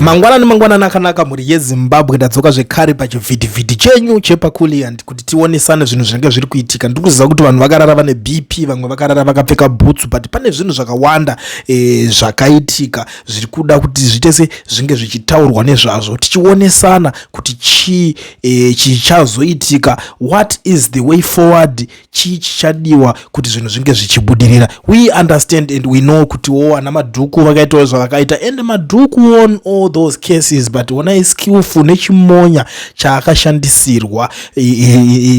mangwana akanaka muri yeZimbabwe ndadzoka zvekare pachivhidhivhidhi chenyu chepakuli and kuti tionesane zvinhu zvinenge zviri kuitika. Ndiri kuziva kuti vanhu vakarara vane BP, vamwe vakarara vakapfeka bhutsu, but pane zvinhu zvakawanda zvakaitika zviri kuda kuti zvitese zvinge zvichitaurwa nezvazvo, tichionesana kuti chichazoitika, what is the way forward, chichadiwa kuti zvinhu zvinge zvichibudirira. We understand and we know kuti ana madhuku vakaitawo zvavakaita, and madhuku on all those cases, but ona skillful nechimonya chaakashandisirwa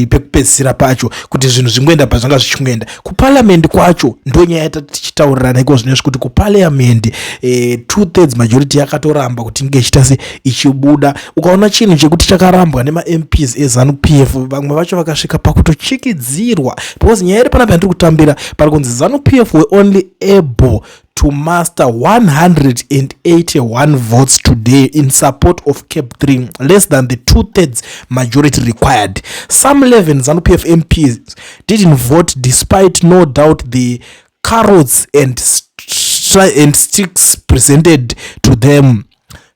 pekupedzisira pacho kuti zvinhu zvingoenda pazvanga zvichingenda. Kuparliament kwacho ndonyaya yatatichitaurirana iko zvinezvi kuti kuparliament 2/3 majority yakatoramba kuti inge ichitase ichibuda. Ukaona chinhu chekuti chakarambwa nema MPs eZanupf, vamwe vacho vakasvika pakutochikidzirwa, because nyaya iri panapa ndiri kutambira pari kunzi Zanupf were only able to master 181 votes today in support of CAB3, less than the 2/3 majority required. Some 11 Zanupf MPs didn't vote despite no doubt the carrots and sticks presented to them.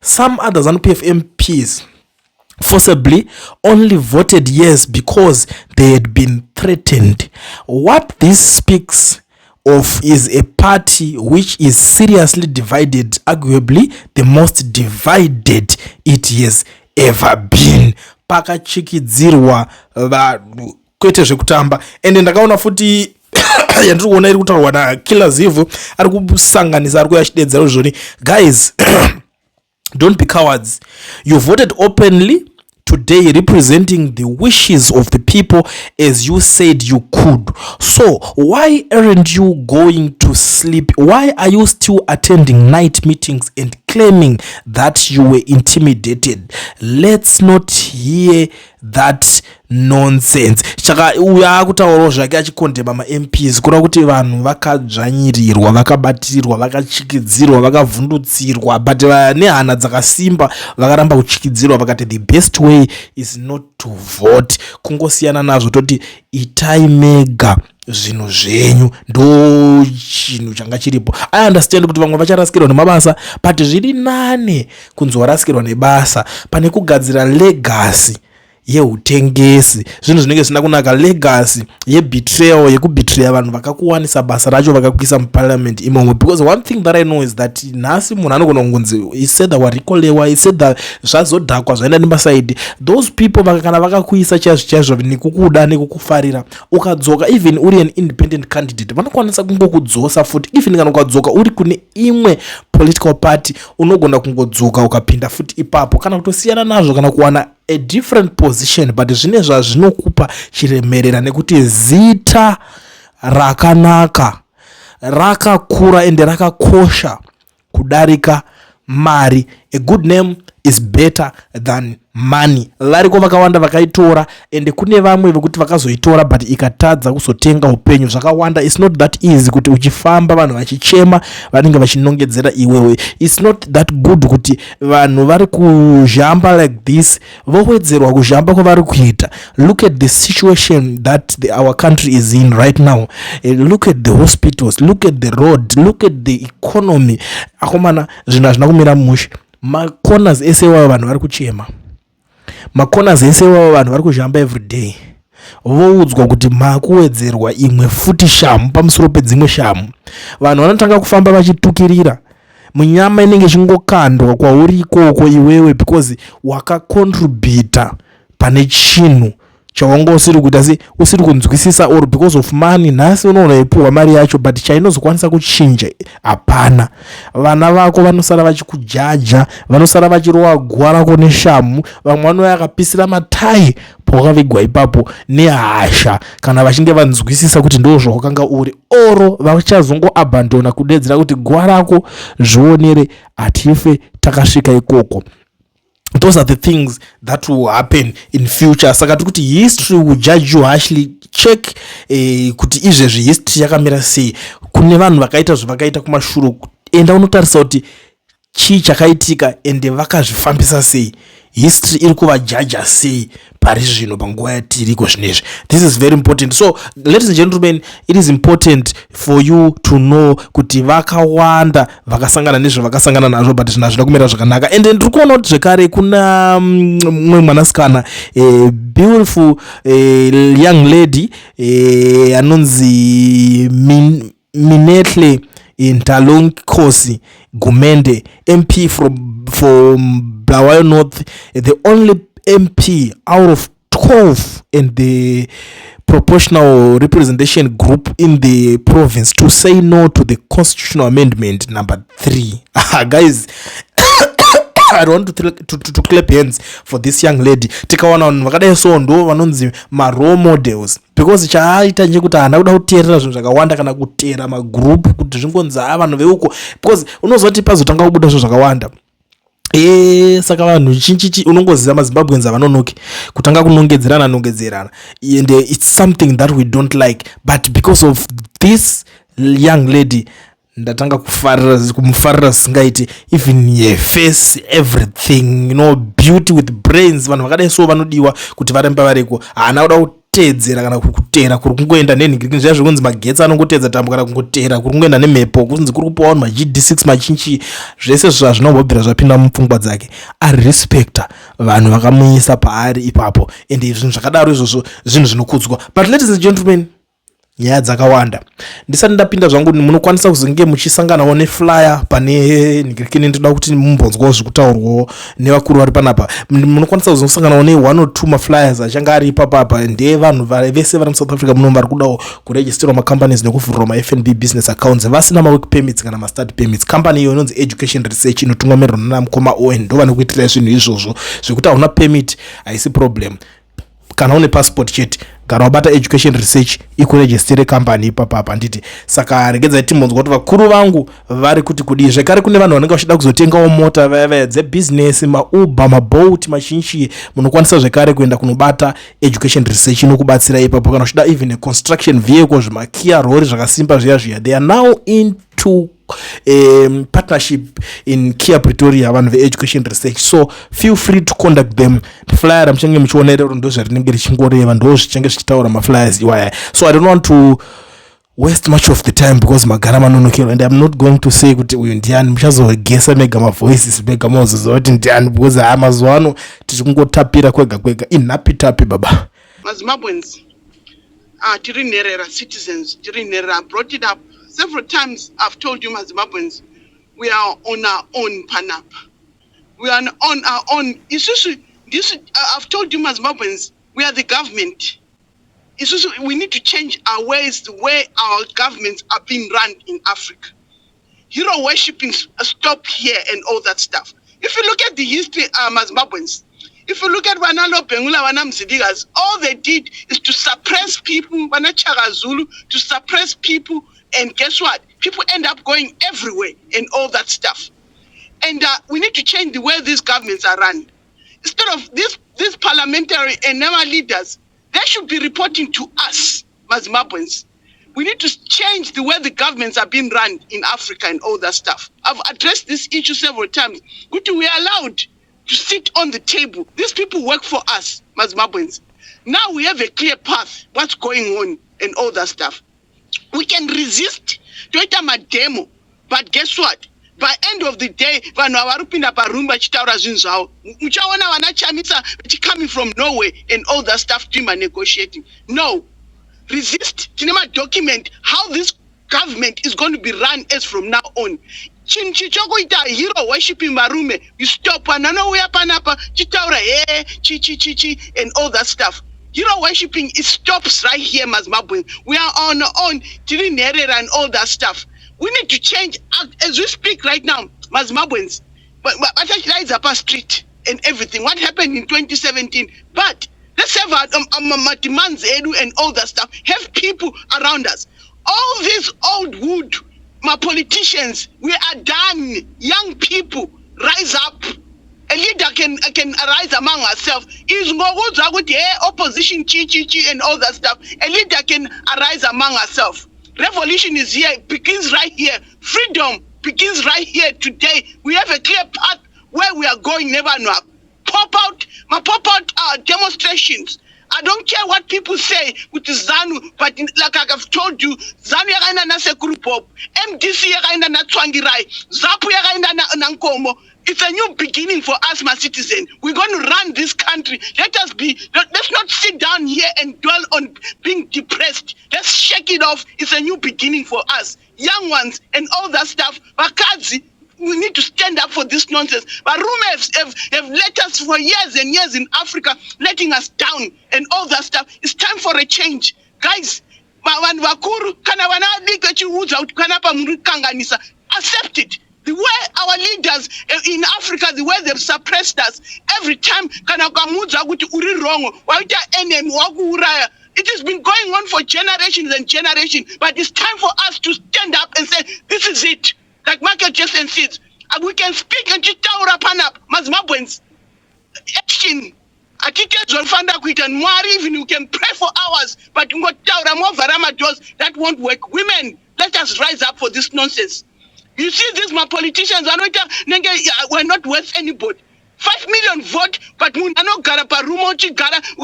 Some other Zanupf MPs forcibly only voted yes because they had been threatened. What this speaks of is a party which is seriously divided, arguably the most divided it has ever been. Pakachikidzirwa vanhu kwete zvekutamba. And ndakaona futi yandiri kuona iri kutaurwa naKiller Zivu, ari kusanganisa, ari kuyashidedzera zvoni, guys, don't be cowards. You voted openly today representing the wishes of the people as you said you could. So why aren't you going to sleep? Why are you still attending night meetings and claiming that you were intimidated? Let's not hear that nonsense. Chaka uya kutaura zvake achikondema ma MPs kura kuti vanhu vakadzvanyirirwa, vakabatirwa, vakachikidzirwa, vakavhundutsirwa, but nehana dzakasimba vakaramba kuchikidzirwa, vakati the best way is not to vote. Kungosiyana nazvo toti itai mega zvinhu zvenyu, ndo chinhu changa chiripo. I understand kuti vamwe vacharasikirwa nemabasa, but zviri nane kunzorasikirwa nebasa pane kugadzira legacy yeutengesi, zvinhu zvinenge zvisina kunaka, legacy yebetrayal, yekubetreya vanhu vakakuwanisa basa racho vakakuisa muparliament imomo. Because one thing that I know is that nhasi munhu anogona kungonzi he said that warikolewa, he said that zvazodhakwa zvaenda nemasaidi, those people kana vakakuisa chaizvo nekukuda nekukufarira, ukadzoka even uri an independent candidate vanokwanisa kungokudzosa futi. Even kana ukadzoka uri kune imwe political party unogona kungodzoka ukapinda futi ipapo, kana kutosiyana nazvo kana kuwana a different position, but zvine zvinokupa chiremerera nekuti zita rakanaka, rakakura ende rakakosha kudarika mari. A good name is better than money. Lariko vakawanda vakaitora, ende kune vamwe vekuti vakazoitora but ikatadza kuzotenga upenyu zvakawanda. It's not that easy kuti uchifamba vanhu vachichema vanenge vachinongedzera iwewe. It's not that good kuti vanhu vari kuzhamba like this vowedzerwa kuzhamba kwavari kuita. Look at the situation that our country is in right now. Look at the hospitals, look at the road, look at the economy. Akomana zvinhu hazvina kumira mushe. Macorners ese wavo vanhu vari kuchema, macorners ese wavo vanhu vari kuzhamba everyday, voudzwa kuti makuwedzerwa imwe futi shamu pamusoro pedzimwe shamu. Vanhu vanotanga kufamba vachitukirira, munyama inenge chingokandwa kwauri ikoko iwewe because wakacontributa pane chinhu chawanga usiri kuita, asi usiri kunzwisisa, or because of money. Nhasi unoona ipuwa mari yacho but chainozokwanisa kuchinja hapana. Vana vako vanosara vachikujaja, vanosara vachirowa guwa rako neshamu, vamwe vanouya akapisira matai pawakavigwa ipapo nehasha kana vachinge vanzwisisa kuti ndo zvawakanga uri, oro vachazongoabandona kudedzera kuti guwa rako zvionere hatife takasvika ikoko. Those are the things that will happen in future. Saka kuti history will judge you harshly. Check kuti izvezvi history yakamira sei. Kune vanhu vakaita zvavakaita kumashuro, enda unotarisa kuti chii chakaitika ende vakazvifambisa sei, history iri kuvajaja sei pari zvino panguva yatiriko zvinezvi. This is very important. So ladies and gentlemen, it is important for you to know kuti vakawanda vakasangana nezvavakasangana nazvo but zvinhu hazvina kumira zvakanaka. And ndiri kuona kuti zvekare kuna mumwe mwanasikana beautiful young lady anonzi Minetle Ntalonkosi Gumende, MP from Bulawayo North, the only MP out of 12 in the proportional representation group in the province to say no to the constitutional amendment number 3. Guys, I want to clap hands for this young lady. Tikawana vanhu vakadai so ndo vanonzi ma role models, because chaaita nje kuti hana kuda kuteerera zvinhu zvakawanda kana kuteera magroup kuti zvingonza vanhu veuko, because unozoti pazotanga kubuda zvinhu zvakawanda. Saka vanhu chinchichi unongoziva maZimbabweans avanonoki kutanga kunongedzerana and it's something that we don't like, but because of this young lady ndatanga kumufarira singaiti, even her face, everything, you know, beauty with brains. Vanhu vakadai so vanodiwa kuti varemba variko, hana kuda kuteedzera kana kutera kuri kungoenda nenhingiriki zviya zvikunzi magetsi anongoteedza tambo kana kungotera kuri kungoenda nemhepo kunzi kuri kupa vanhu maGD6 machinchi, zvese zvazvinobvira zvapinda mupfungwa dzake. Arespecta vanhu vakamuisa paari ipapo, and zvinhu zvakadaro izvozvo zvinhu zvinokudzwa. But ladies and gentlemen, nyaya dzakawanda. Ndisati ndapinda zvangu, munokwanisa kuzonge muchisanganawo neflyer pane nhingirikini, ndoda kuti mumbonzwawo zvekutaurwawo nevakuru vari panapa. Munokwanisa kuzosanganawo ne 1 or 2 maflyers achanga ari ipapapa ndevanhu vese vari muSouth Africa muno vari kudawo kuregisterwa macompanies nekuvhurwa maFNB business accounts vasina mawork permits kana mastart permits. Company iyo inonzi Education Research inotungamirwa namukoma Owen, ndo vanokuitira zvinhu izvozvo zvekuti hauna permit haisi problem. Kana une passport chete gara wabata Education Research ikuregistere company ipapapa nditi. Saka regedza timbonzwa kuti vakuru vangu vari kuti kudi zvekare kune vanhu vanenge vachida kuzotengawo mota vaya dzebusiness, maUber, maBolt, machinchi, munokwanisa zvekare kuenda kunobata Education Research inokubatsira ipapo. Kana uchida even a construction vehicle, zvimakia rori zvakasimba zviya, they are now into partnership in CAB3 vanhu veEducation Research, so feel free to contact them. Flyer muchange muchionera kuti ndo zvarinenge richingoreva, ndo zvichange zvichitaura maflyers iwaya. So I don't want to waste much of the time because magara manonokero, and I'm not going to say kuti uyu ndiani, muchazogesa mega mavoices mega mozozo kuti ndiani, because mazuva ano tichingotapira kwega inhapitapi baba. maZimbabweans tiri nherera citizens, tiri nherera. I brought it up several times. I've told you maZimbabweans, we are on our own panap. We are on our own. I've told you maZimbabweans, we are the government. We need to change our ways, the way our governments are being run in Africa. Hero worshipping stop here and all that stuff. If you look at the history, maZimbabweans, if you look at Wanalo Bengula, Wanamzidigas, all they did is to suppress people, Wanachara Zulu, to suppress people, and guess what? People end up going everywhere and all that stuff. And we need to change the way these governments are run. Instead of these parliamentary and our leaders, they should be reporting to us, maZimbabweans. We need to change the way the governments are being run in Africa and all that stuff. I've addressed this issue several times. We are allowed to sit on the table. These people work for us, maZimbabweans. Now we have a clear path, what's going on and all that stuff. We can resist toita mademo, but guess what? By end of the day, vanhu avarupinda parumba chitaura zvinhu zvavo. Muchaona vanachamisa coming from Norway and all that stuff doing negotiating. No. Resist. Tinema document how this government is going to be run as from now on. Chichokoita hero worshipping marume. You stop anano we panapa chitaura chi and all that stuff. Hero worshipping, it stops right here, maZimbabwe. We are on our own, and all that stuff. We need to change as we speak right now, maZimbabweans. But lies up our street and everything. What happened in 2017? But let's have a demands and all that stuff. Have people around us. All these old wood, my politicians, we are done. Young people, rise up. A leader can arise among ourselves. Is opposition chi and all that stuff. A leader can arise among ourselves. Revolution is here, it begins right here. Freedom begins right here today. We have a clear path where we are going, never know. Pop out demonstrations. I don't care what people say with ZANU, but like I've told you, ZANU yagaina na se group of MDC yagaina na Twangirai, ZAPU yagaina na Nkomo. It's a new beginning for us, my citizen. We're going to run this country. Let's not sit down here and dwell on being depressed. Let's shake it off. It's a new beginning for us, young ones, and all that stuff. Bakazi, we need to stand up for this nonsense. But rumors have let us for years and years in Africa, letting us down and all that stuff. It's time for a change. Guys, accept it. The way our leaders in Africa, the way they've suppressed us, every time it has been going on for generations and generations, but it's time for us to stand up and say, this is it. Like Michael just said, we can speak and Mazmabwens. Action. Even you can pray for hours, but that won't work. Women, let us rise up for this nonsense. You see, these my politicians are not, we're not worth anybody. 5 million vote, but we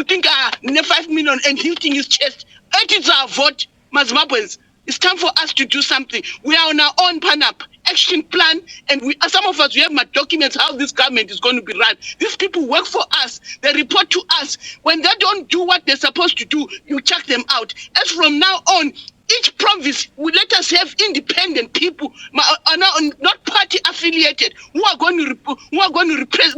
think 5 million and hitting his chest. It is our vote, Mazmabwens. It's time for us to do something. We are on our own PANAP action plan, and some of us, we have my documents how this government is going to be run. These people work for us. They report to us. When they don't do what they're supposed to do, you check them out. As from now on, each province will let us have independent people, not party affiliated, who are going to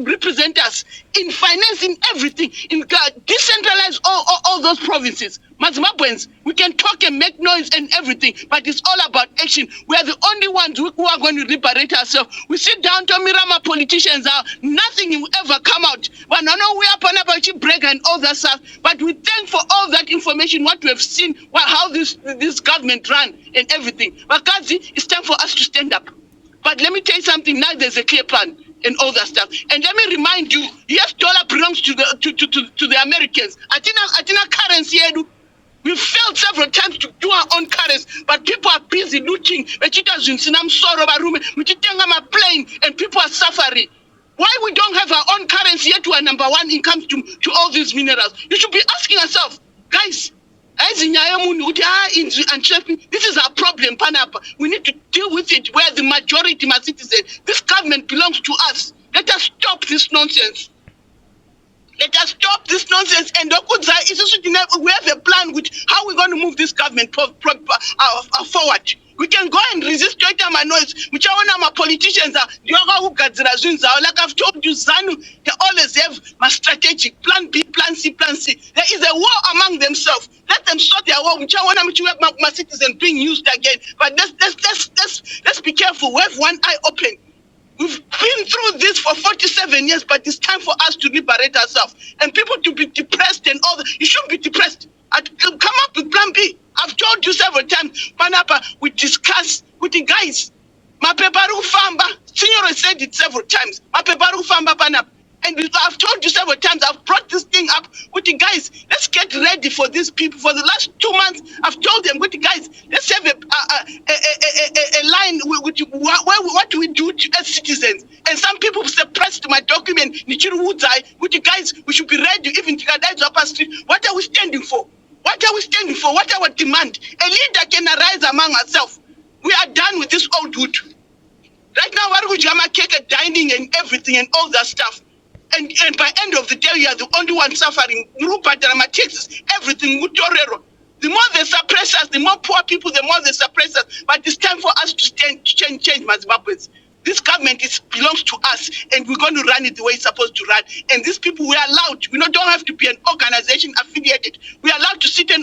represent us in finance, in everything, in decentralize all those provinces. Mazimabwens, we can talk and make noise and everything, but it's all about action. We are the only ones who are going to liberate ourselves. We sit down to Mirama politicians, nothing will ever come out. But no, we are Panabachi break and all that stuff. But we thank for all that information, what we have seen, how this government ran and everything. But Kazi, it's time for us to stand up. But let me tell you something, now there's a clear plan and all that stuff. And let me remind you, yes, dollar belongs to the Americans. Atina currency, we failed several times to do our own currency, but people are busy looting. My plane, and people are suffering. Why we don't have our own currency yet? We are number one in comes to all these minerals. You should be asking yourself, guys. This is our problem, Panapa. We need to deal with it where the majority, my citizens, this government belongs to us. Let us stop this nonsense. Let us stop this nonsense. And we have a plan with how we're going to move this government forward. We can go and resist my noise. Which are one of my politicians are. Like I've told you, ZANU, they always have my strategic plan B, plan C, plan C. There is a war among themselves. Let them sort their war. Which are one of my citizens being used again. But let's be careful. We have one eye open. We've been through this for 47 years, but it's time for us to liberate ourselves. And people to be depressed and all that. You shouldn't be depressed. Come up with plan B. I've told you several times, Panapa, we discuss with the guys. Mapebaru Famba, Senior said it several times. Mapebaru Famba Panapa. And I've told you several times, I've brought this thing up with the guys. Let's get ready for these people. For the last 2 months, I've told them with the guys, let's have a line with what do we do as citizens. And some people suppressed my document, Nichiru Wudzai, with the guys, we should be ready, even to guys up our street. What are we standing for? What are we standing for? What are our demand? A leader can arise among ourselves. We are done with this old wood. Right now, what would you cake dining and everything and all that stuff? And by end of the day, you are the only one suffering. Everything. The more they suppress us, the more poor people, the more they suppress us. But it's time for us to change my Zimbabweans. This government belongs to us, and we're going to run it the way it's supposed to run. And these people, we are allowed. We don't have to be an organization affiliated. We are allowed to sit on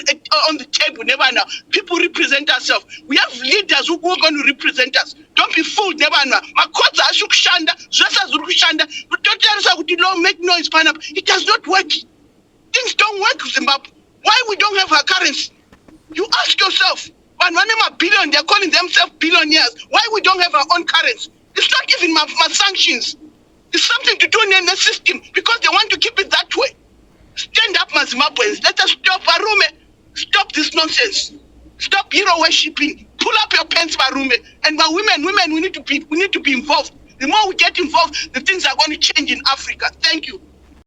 the table. Never know. People represent ourselves. We have leaders who are going to represent us. Don't be fooled. Never know. Don't make noise, Panama. It does not work. Things don't work in Zimbabwe. Why we don't have our currency? You ask yourself. When a billion, they're calling themselves billionaires. Why we don't have our own currency? It's not even my sanctions. It's something to do in the system because they want to keep it that way. Stand up, Zimbabweans. Let us stop Arume. Stop this nonsense. Stop hero worshipping. Pull up your pants, Barume. And by women, we need to be involved. The more we get involved, the things are going to change in Africa. Thank you.